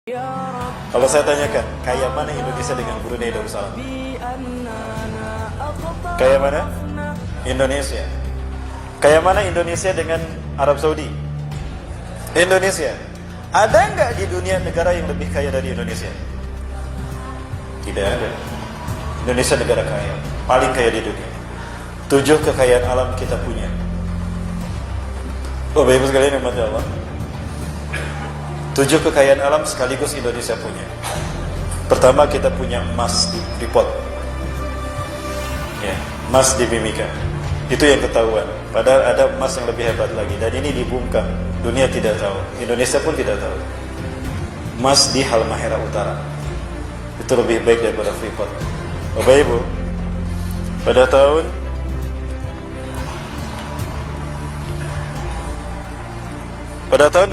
Kalau saya tanyakan, kaya mana Indonesia dengan Brunei Darussalam? Kaya mana? Indonesia. Kaya mana Indonesia dengan Arab Saudi? Indonesia. Ada nggak di dunia negara yang lebih kaya dari Indonesia? Tidak ada. Indonesia negara kaya, paling kaya di dunia. 7 kekayaan alam kita punya. Bapak Ibu sekalian yang mati Allah, 7 kekayaan alam sekaligus Indonesia punya. Pertama, kita punya emas di Freeport, ya, emas di Mimika. Itu yang ketahuan. Padahal ada emas yang lebih hebat lagi, dan ini dibungkam. Dunia tidak tahu, Indonesia pun tidak tahu. Emas di Halmahera Utara itu lebih baik daripada Freeport. Bapak Ibu, pada tahun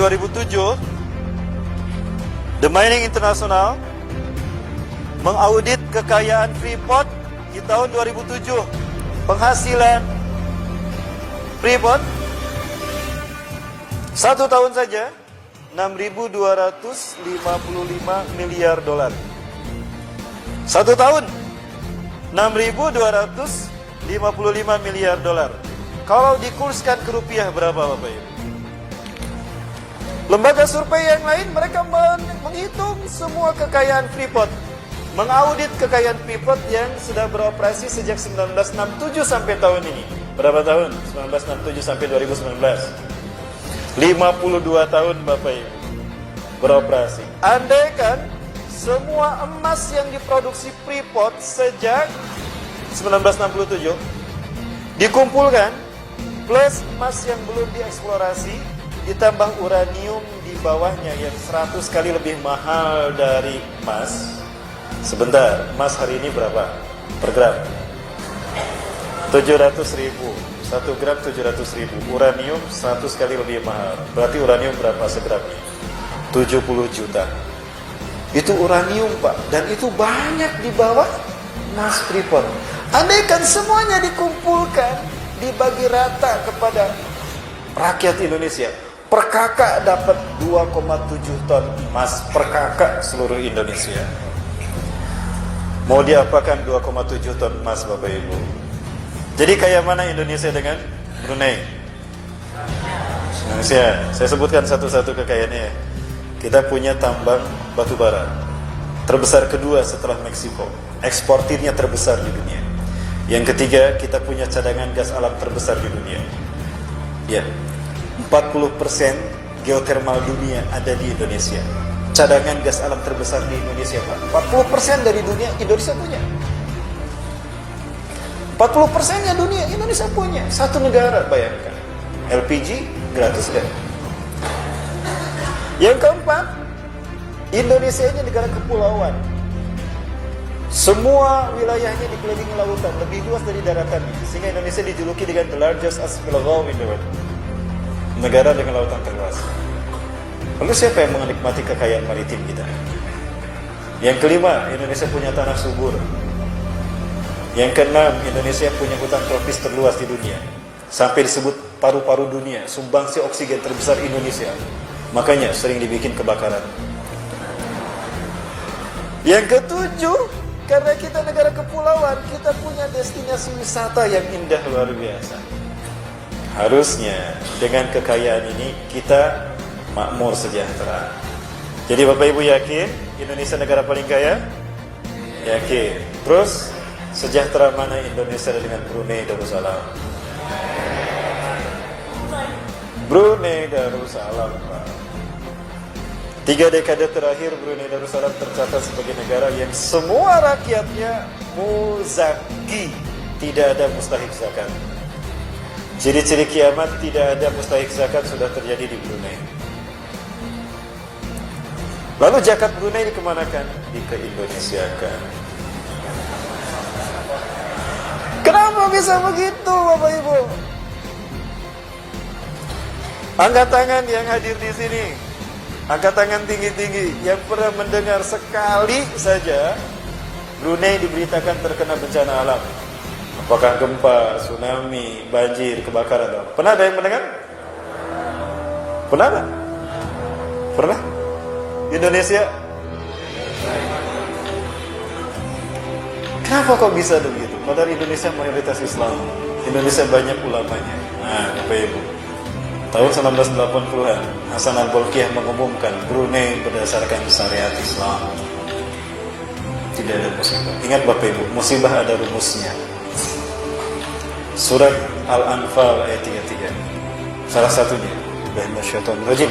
2007, The Mining International mengaudit kekayaan Freeport di tahun 2007. Penghasilan Freeport 1 tahun saja 6.255 miliar dolar. 1 tahun 6.255 miliar dolar. Kalau dikurskan ke rupiah berapa, Bapak Ibu? Lembaga survei yang lain mereka menghitung semua kekayaan Freeport, mengaudit kekayaan Freeport yang sudah beroperasi sejak 1967 sampai tahun ini. Berapa tahun? 1967 sampai 2019. 52 tahun, Bapak Ibu, beroperasi. Andaikan semua emas yang diproduksi Freeport sejak 1967 dikumpulkan, plus emas yang belum dieksplorasi, ditambah uranium di bawahnya yang 100 kali lebih mahal dari emas. Sebentar, emas hari ini berapa per gram? 700.000. 1 gram 700.000. Uranium 100 kali lebih mahal. Berarti uranium berapa segramnya? 70 juta. Itu uranium, Pak. Dan itu banyak di bawah emas Freeport. Andaikan semuanya dikumpulkan, dibagi rata kepada rakyat Indonesia, per kakak dapat 2,7 ton emas per kakak seluruh Indonesia. Mau diapakan 2,7 ton emas, Bapak Ibu? Jadi kaya mana Indonesia dengan Brunei? Indonesia, saya sebutkan satu-satu kekayaannya. Kita punya tambang batu bara terbesar kedua setelah Meksiko. Eksportirnya terbesar di dunia. Yang ketiga, kita punya cadangan gas alam terbesar di dunia. Ya, 40% geotermal dunia ada di Indonesia. Cadangan gas alam terbesar di Indonesia, Pak. 40% dari dunia Indonesia punya. 40%-nya dunia Indonesia punya. Satu negara, bayangkan. LPG gratis kan? Yang keempat, Indonesia ini negara kepulauan. Semua wilayahnya dikelilingi lautan, lebih luas dari daratannya, sehingga Indonesia dijuluki dengan the largest archipelago in the world. Negara dengan lautan terluas. Lalu siapa yang menikmati kekayaan maritim kita? Yang kelima, Indonesia punya tanah subur. Yang keenam, Indonesia punya hutan tropis terluas di dunia, sampai disebut paru-paru dunia, sumbangsi oksigen terbesar Indonesia. Makanya sering dibikin kebakaran. Yang ketujuh, karena kita negara kepulauan, kita punya destinasi wisata yang indah luar biasa. Harusnya dengan kekayaan ini kita makmur sejahtera. Jadi Bapak Ibu yakin Indonesia negara paling kaya? Yakin. Terus sejahtera mana Indonesia dengan Brunei Darussalam? Brunei Darussalam, Pak. 3 dekade terakhir Brunei Darussalam tercatat sebagai negara yang semua rakyatnya muzaki, tidak ada mustahik zakat. Ciri-ciri kiamat tidak ada mustahik zakat sudah terjadi di Brunei. Lalu zakat Brunei dikemanakan? Dike-Indonesiakan. Kenapa bisa begitu, Bapak Ibu? Angkat tangan yang hadir di sini. Angkat tangan tinggi-tinggi yang pernah mendengar sekali saja Brunei diberitakan terkena bencana alam. Apakah gempa, tsunami, banjir, kebakaran? Pernah ada yang mendengar? Pernah? Pernah? Indonesia Kenapa kok bisa begitu? Padahal Indonesia mayoritas Islam. Indonesia banyak ulamanya. Nah, Bapak Ibu. Tahun 1980-an, Hasan Al-Bolkiah mengumumkan Brunei berdasarkan syariat Islam. Tidak ada musibah. Ingat Bapak Ibu, musibah ada rumusnya. Surat Al-Anfal ayat 33. Salah satunya, Bismillahirrahmanirrahim.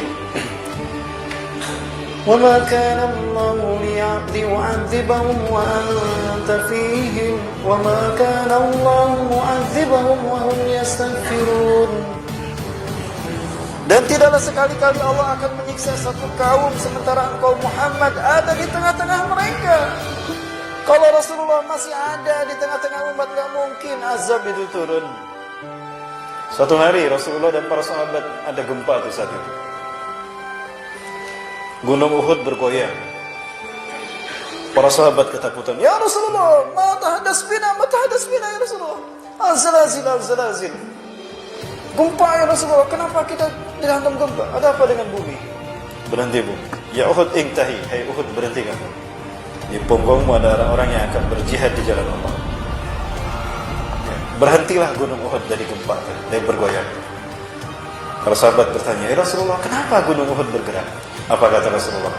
وَمَا كَانَ اللَّهُ لِيُعَذِّبَهُمْ وَأَنْتَ فِيهِمْ وَمَا كَانَ اللَّهُ مُعَذِّبَهُمْ وَهُمْ يَسْتَغْفِرُونَ. Dan tidaklah sekali-kali Allah akan menyiksa satu kaum sementara engkau Muhammad ada di tengah-tengah mereka. Kalau Rasulullah masih ada di tengah-tengah umat, gak mungkin azab itu turun. Suatu hari Rasulullah dan para sahabat ada gempa itu saat itu. Gunung Uhud bergoyang. Para sahabat ketakutan. Ya Rasulullah, mata hadas bina ya Rasulullah. Al-zalazil. Gempa ya Rasulullah, kenapa kita dihantam gempa? Ada apa dengan bumi? Berhenti Bu. Ya Uhud ingtahi, hai Uhud berhentikan. Di punggungmu ada orang-orang yang akan berjihad di jalan Allah. Berhentilah gunung Uhud dari gempa, dari bergoyang. Para sahabat bertanya, ya Rasulullah, kenapa gunung Uhud bergerak? Apa kata Rasulullah?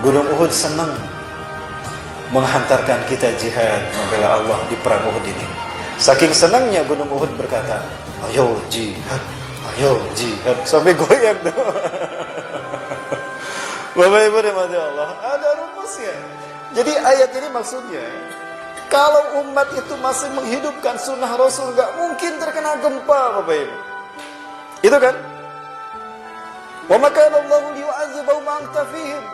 Gunung Uhud senang menghantarkan kita jihad membela Allah di perang Uhud ini. Saking senangnya gunung Uhud berkata, ayo jihad, sampai goyang tuh. Bapak Ibu dimati Allah, ada rumusnya. Jadi ayat ini maksudnya, kalau umat itu masih menghidupkan sunnah Rasul, gak mungkin terkena gempa, Bapak Ibu. Itu kan? Wa ma kana Allahu liyu'adzibahum wa anta fihim.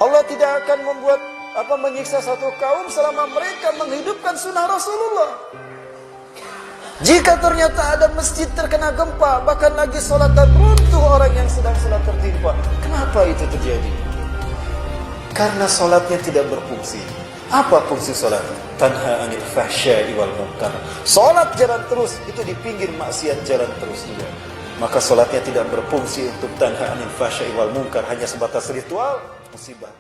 Allah tidak akan menyiksa satu kaum selama mereka menghidupkan sunnah Rasulullah. Jika ternyata ada masjid terkena gempa, bahkan lagi sholat dan runtuh orang yang sedang sholat tertimpa, kenapa itu terjadi? Karena sholatnya tidak berfungsi. Apa fungsi sholat? Tanha anil fahsya'i wal munkar. Sholat jalan terus, itu di pinggir maksiat jalan terus juga. Maka sholatnya tidak berfungsi untuk tanha anil fahsya'i wal munkar, hanya sebatas ritual, musibah.